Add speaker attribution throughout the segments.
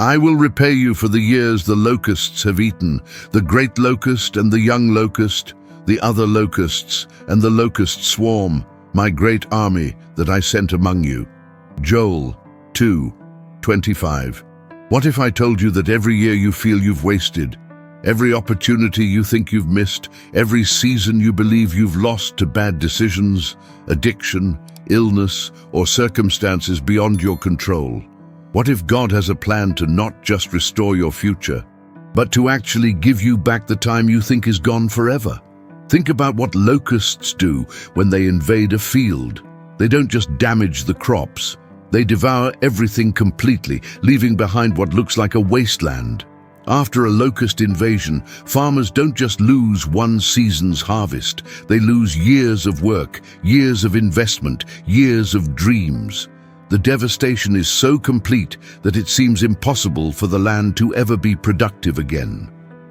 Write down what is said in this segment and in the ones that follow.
Speaker 1: I will repay you for the years the locusts have eaten, the great locust and the young locust, the other locusts and the locust swarm, my great army that I sent among you. Joel 2:25. What if I told you that every year you feel you've wasted, every opportunity you think you've missed, every season you believe you've lost to bad decisions, addiction, illness, or circumstances beyond your control? What if God has a plan to not just restore your future, but to actually give you back the time you think is gone forever? Think about what locusts do when they invade a field. They don't just damage the crops. They devour everything completely, leaving behind what looks like a wasteland. After a locust invasion, farmers don't just lose one season's harvest. They lose years of work, years of investment, years of dreams. The devastation is so complete that it seems impossible for the land to ever be productive again.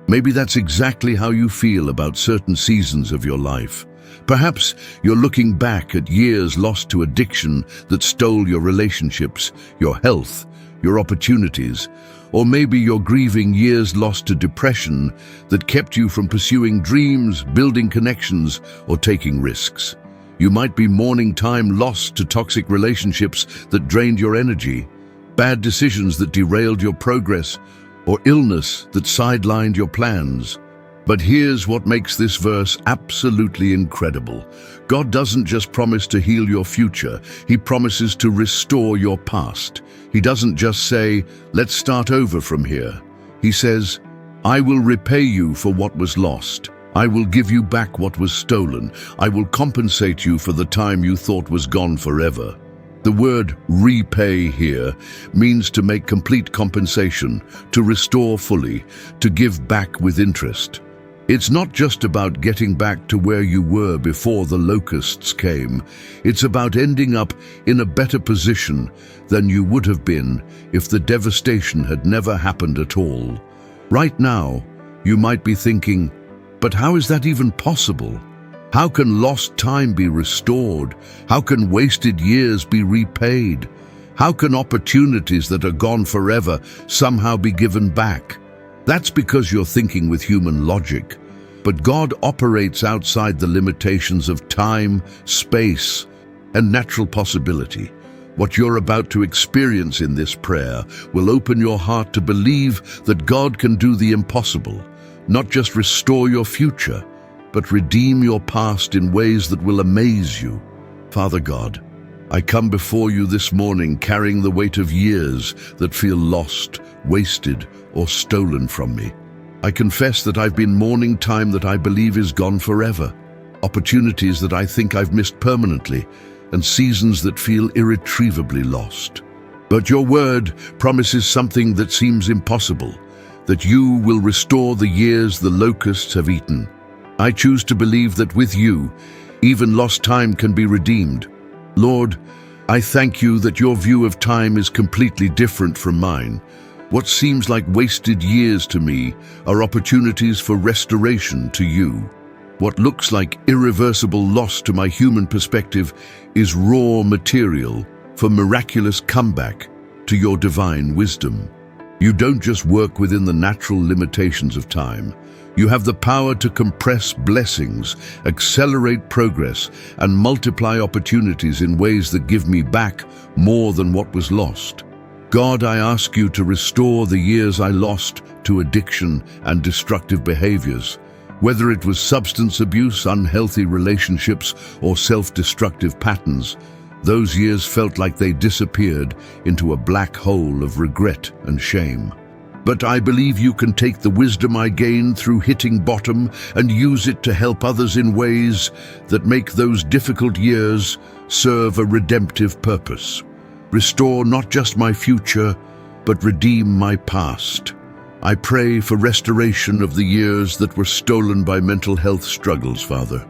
Speaker 1: Maybe that's exactly how you feel about certain seasons of your life. Perhaps you're looking back at years lost to addiction that stole your relationships, your health, your opportunities, or maybe you're grieving years lost to depression that kept you from pursuing dreams, building connections, or taking risks. You might be mourning time lost to toxic relationships that drained your energy, bad decisions that derailed your progress, or illness that sidelined your plans. But here's what makes this verse absolutely incredible. God doesn't just promise to heal your future, He promises to restore your past. He doesn't just say, let's start over from here. He says, I will repay you for what was lost. I will give you back what was stolen. I will compensate you for the time you thought was gone forever. The word repay here means to make complete compensation, to restore fully, to give back with interest. It's not just about getting back to where you were before the locusts came. It's about ending up in a better position than you would have been if the devastation had never happened at all. Right now, you might be thinking, but how is that even possible? How can lost time be restored? How can wasted years be repaid? How can opportunities that are gone forever somehow be given back? That's because you're thinking with human logic. But God operates outside the limitations of time, space, and natural possibility. What you're about to experience in this prayer will open your heart to believe that God can do the impossible, not just restore your future, but redeem your past in ways that will amaze you. Father God, I come before you this morning carrying the weight of years that feel lost, wasted, or stolen from me. I confess that I've been mourning time that I believe is gone forever, opportunities that I think I've missed permanently, and seasons that feel irretrievably lost. But your word promises something that seems impossible, that you will restore the years the locusts have eaten. I choose to believe that with you, even lost time can be redeemed. Lord, I thank you that your view of time is completely different from mine. What seems like wasted years to me are opportunities for restoration to you. What looks like irreversible loss to my human perspective is raw material for miraculous comeback to your divine wisdom. You don't just work within the natural limitations of time. You have the power to compress blessings, accelerate progress, and multiply opportunities in ways that give me back more than what was lost. God, I ask you to restore the years I lost to addiction and destructive behaviors. Whether it was substance abuse, unhealthy relationships, or self-destructive patterns, those years felt like they disappeared into a black hole of regret and shame. But I believe you can take the wisdom I gained through hitting bottom and use it to help others in ways that make those difficult years serve a redemptive purpose. Restore not just my future, but redeem my past. I pray for restoration of the years that were stolen by mental health struggles, Father.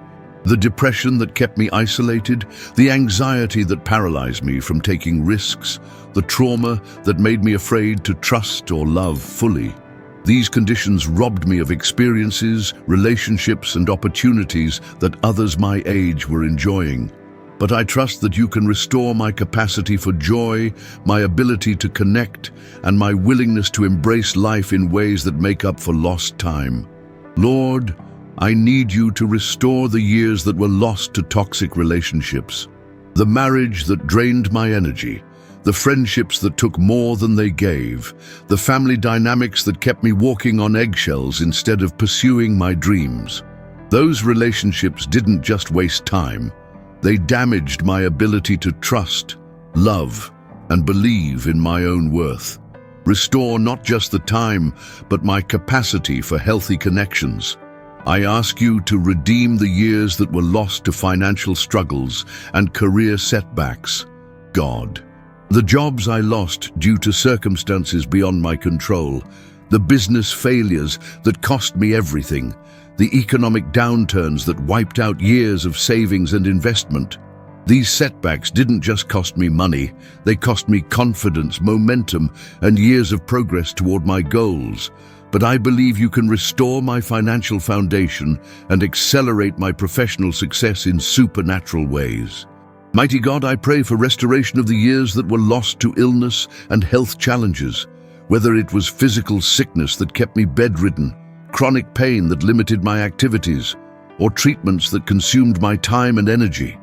Speaker 1: The depression that kept me isolated, the anxiety that paralyzed me from taking risks, the trauma that made me afraid to trust or love fully. These conditions robbed me of experiences, relationships, and opportunities that others my age were enjoying. but I trust that you can restore my capacity for joy, my ability to connect, and my willingness to embrace life in ways that make up for lost time. Lord, I need you to restore the years that were lost to toxic relationships, the marriage that drained my energy, the friendships that took more than they gave, the family dynamics that kept me walking on eggshells instead of pursuing my dreams. Those relationships didn't just waste time. They damaged my ability to trust, love, and believe in my own worth. Restore not just the time, but my capacity for healthy connections. I ask you to redeem the years that were lost to financial struggles and career setbacks. God, the jobs I lost due to circumstances beyond my control, the business failures that cost me everything, the economic downturns that wiped out years of savings and investment. These setbacks didn't just cost me money, they cost me confidence, momentum, and years of progress toward my goals. But I believe you can restore my financial foundation and accelerate my professional success in supernatural ways. Mighty God, I pray for restoration of the years that were lost to illness and health challenges, whether it was physical sickness that kept me bedridden, chronic pain that limited my activities, or treatments that consumed my time and energy.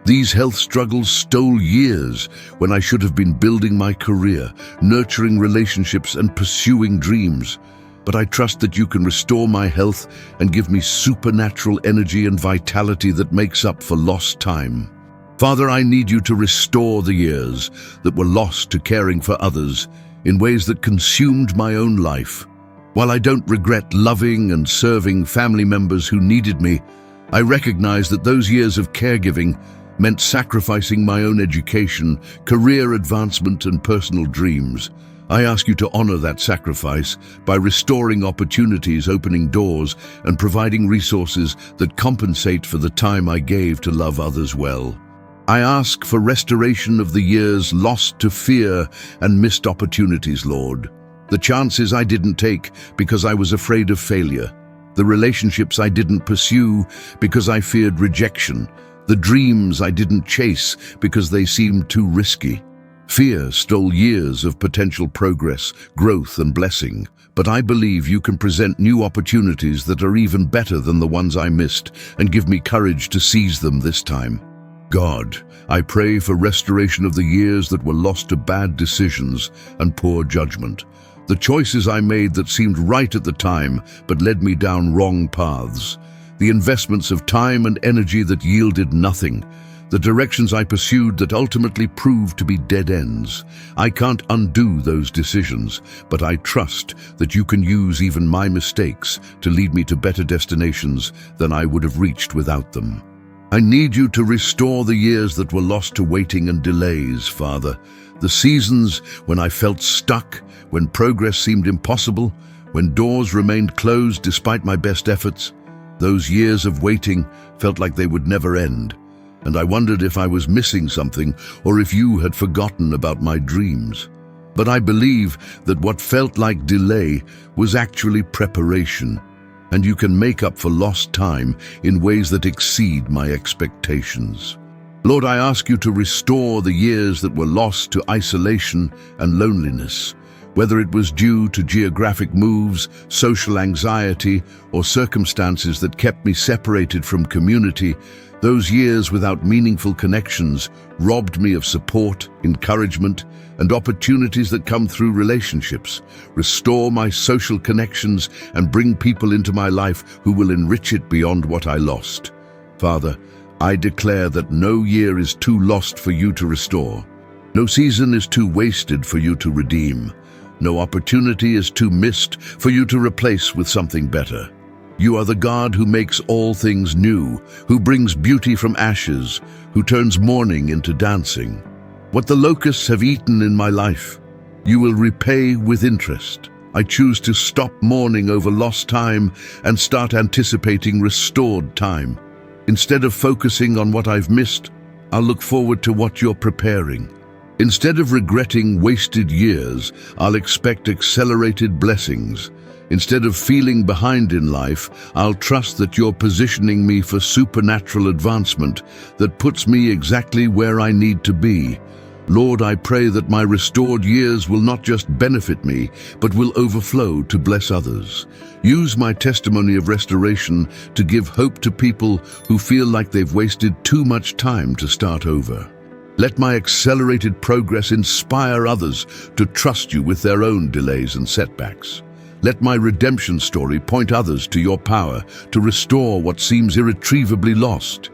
Speaker 1: These health struggles stole years when I should have been building my career, nurturing relationships, and pursuing dreams. But I trust that you can restore my health and give me supernatural energy and vitality that makes up for lost time. Father, I need you to restore the years that were lost to caring for others in ways that consumed my own life. While I don't regret loving and serving family members who needed me, I recognize that those years of caregiving meant sacrificing my own education, career advancement, and personal dreams. I ask you to honor that sacrifice by restoring opportunities, opening doors, and providing resources that compensate for the time I gave to love others well. I ask for restoration of the years lost to fear and missed opportunities, Lord. The chances I didn't take because I was afraid of failure, the relationships I didn't pursue because I feared rejection, the dreams I didn't chase because they seemed too risky. Fear stole years of potential progress, growth, and blessing, but I believe you can present new opportunities that are even better than the ones I missed and give me courage to seize them this time. God, I pray for restoration of the years that were lost to bad decisions and poor judgment. The choices I made that seemed right at the time but led me down wrong paths. The investments of time and energy that yielded nothing. The directions I pursued that ultimately proved to be dead ends. I can't undo those decisions, but I trust that you can use even my mistakes to lead me to better destinations than I would have reached without them. I need you to restore the years that were lost to waiting and delays, Father. The seasons when I felt stuck, when progress seemed impossible, when doors remained closed despite my best efforts. Those years of waiting felt like they would never end, and I wondered if I was missing something or if you had forgotten about my dreams. But I believe that what felt like delay was actually preparation, and you can make up for lost time in ways that exceed my expectations. Lord, I ask you to restore the years that were lost to isolation and loneliness, whether it was due to geographic moves, social anxiety, or circumstances that kept me separated from community. Those years without meaningful connections robbed me of support, encouragement, and opportunities that come through relationships. Restore my social connections and bring people into my life who will enrich it beyond what I lost. Father, I declare that no year is too lost for you to restore. No season is too wasted for you to redeem. No opportunity is too missed for you to replace with something better. You are the God who makes all things new, who brings beauty from ashes, who turns mourning into dancing. What the locusts have eaten in my life, you will repay with interest. I choose to stop mourning over lost time and start anticipating restored time. Instead of focusing on what I've missed, I'll look forward to what you're preparing. Instead of regretting wasted years, I'll expect accelerated blessings. Instead of feeling behind in life, I'll trust that you're positioning me for supernatural advancement that puts me exactly where I need to be. Lord, I pray that my restored years will not just benefit me, but will overflow to bless others. Use my testimony of restoration to give hope to people who feel like they've wasted too much time to start over. Let my accelerated progress inspire others to trust you with their own delays and setbacks. Let my redemption story point others to your power to restore what seems irretrievably lost.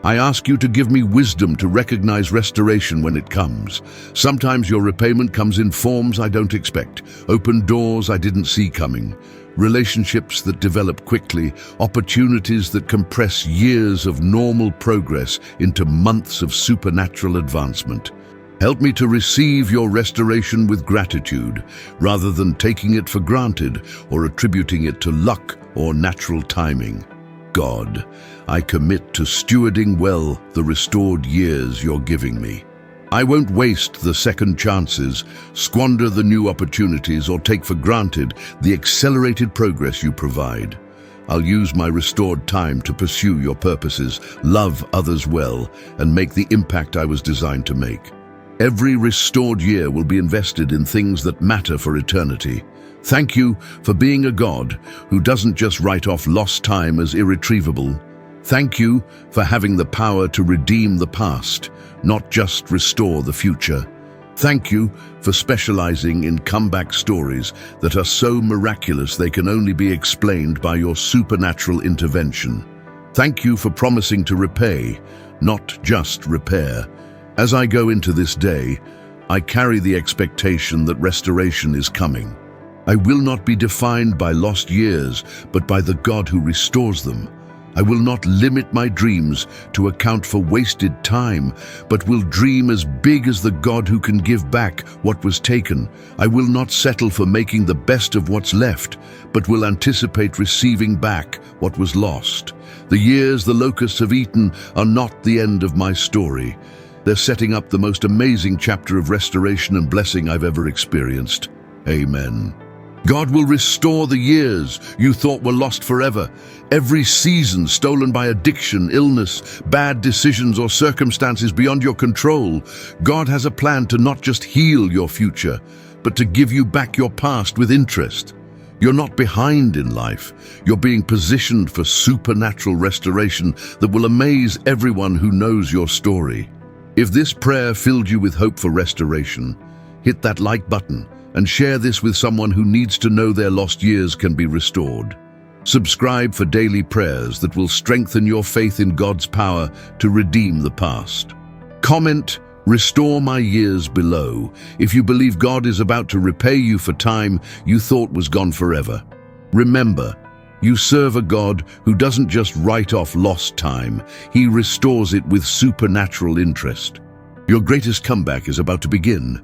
Speaker 1: I ask you to give me wisdom to recognize restoration when it comes. Sometimes your repayment comes in forms I don't expect, open doors I didn't see coming, relationships that develop quickly, opportunities that compress years of normal progress into months of supernatural advancement. Help me to receive your restoration with gratitude, rather than taking it for granted or attributing it to luck or natural timing. God, I commit to stewarding well the restored years you're giving me. I won't waste the second chances, squander the new opportunities, or take for granted the accelerated progress you provide. I'll use my restored time to pursue your purposes, love others well, and make the impact I was designed to make. Every restored year will be invested in things that matter for eternity. Thank you for being a God who doesn't just write off lost time as irretrievable. Thank you for having the power to redeem the past, not just restore the future. Thank you for specializing in comeback stories that are so miraculous they can only be explained by your supernatural intervention. Thank you for promising to repay, not just repair. As I go into this day, I carry the expectation that restoration is coming. I will not be defined by lost years, but by the God who restores them. I will not limit my dreams to account for wasted time, but will dream as big as the God who can give back what was taken. I will not settle for making the best of what's left, but will anticipate receiving back what was lost. The years the locusts have eaten are not the end of my story. They're setting up the most amazing chapter of restoration and blessing I've ever experienced. Amen. God will restore the years you thought were lost forever. Every season stolen by addiction, illness, bad decisions, or circumstances beyond your control. God has a plan to not just heal your future, but to give you back your past with interest. You're not behind in life. You're being positioned for supernatural restoration that will amaze everyone who knows your story. If this prayer filled you with hope for restoration, hit that like button and share this with someone who needs to know their lost years can be restored. Subscribe for daily prayers that will strengthen your faith in God's power to redeem the past. Comment, "Restore my years" below if you believe God is about to repay you for time you thought was gone forever. Remember, you serve a God who doesn't just write off lost time, He restores it with supernatural interest. Your greatest comeback is about to begin.